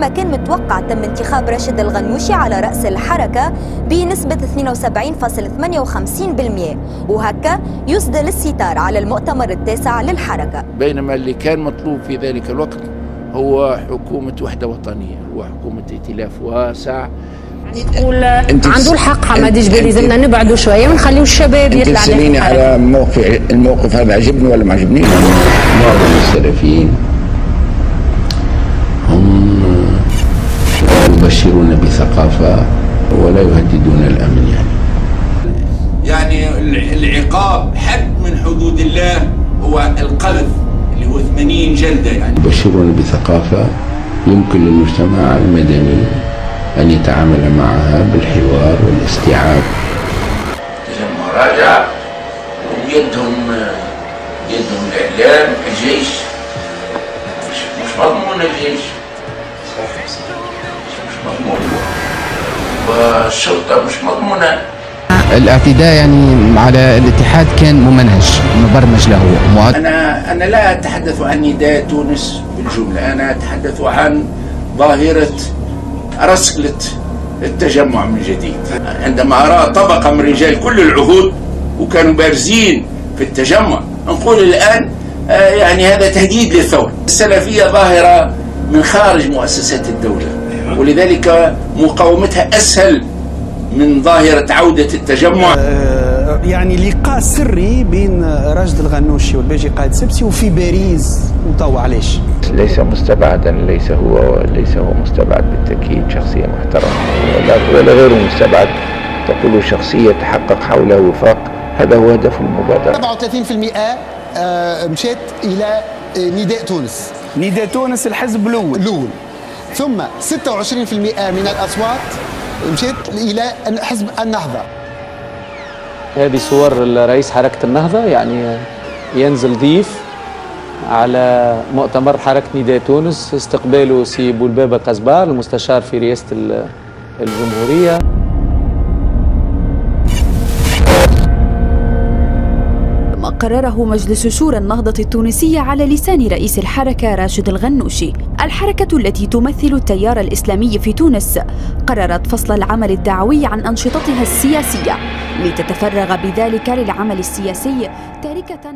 كما كان متوقع تم انتخاب راشد الغنوشي على رأس الحركة بنسبة 72.58%، وهكا يسدل الستار على المؤتمر التاسع للحركة. بينما اللي كان مطلوب في ذلك الوقت هو حكومة وحدة وطنية وحكومة ائتلاف واسع. عنده الحق حمادي جبالي، زلنا نبعدوا شويه ونخليوا الشباب يطلع. انت تسأليني على الموقف هذا عجبني ولا ما عجبنيش؟ معظم السلفيين هم يبشرون بثقافة ولا يهددون الأمن. يعني العقاب حد من حدود الله هو القذف اللي هو 80 جلدة. يعني يبشرون بثقافة يمكن للمجتمع المدني أن يتعامل معها بالحوار والاستيعاب. المراجعة وبيدهم الإعلام، الجيش مش مضمون، الجيش مش مضمون، والشرطة مش مضمونة. الاعتداء يعني على الاتحاد كان ممنهج مبرمج له. أنا لا أتحدث عن نداء تونس بالجملة، أنا أتحدث عن ظاهرة رسلة التجمع من جديد. عندما أرى طبقة من رجال كل العهود وكانوا بارزين في التجمع، نقول الآن يعني هذا تهديد للثورة. السلفية ظاهرة من خارج مؤسسات الدولة، ولذلك مقاومتها أسهل من ظاهرة عودة التجمع. يعني لقاء سري بين راشد الغنوشي والباجي قائد سبسي وفي باريس، وطو علاش؟ ليس مستبعدا، ليس هو مستبعد بالتأكيد، شخصية محترمة ولا غير مستبعد. تقول شخصية تحقق حولها وفاق، هذا هو هدف المبادرة. 37% مشيت إلى نداء تونس. نداء تونس الحزب الأول. ثم 26% من الأصوات مشيت إلى حزب النهضة. هذه صور رئيس حركة النهضة، يعني ينزل ضيف على مؤتمر حركة نداء تونس، استقباله سي بولبابة قزبار المستشار في رئاسة الجمهورية. ما قرره مجلس شورى النهضة التونسية على لسان رئيس الحركة راشد الغنوشي. الحركة التي تمثل التيار الإسلامي في تونس قررت فصل العمل الدعوي عن أنشطتها السياسية لتتفرغ بذلك للعمل السياسي، تاركة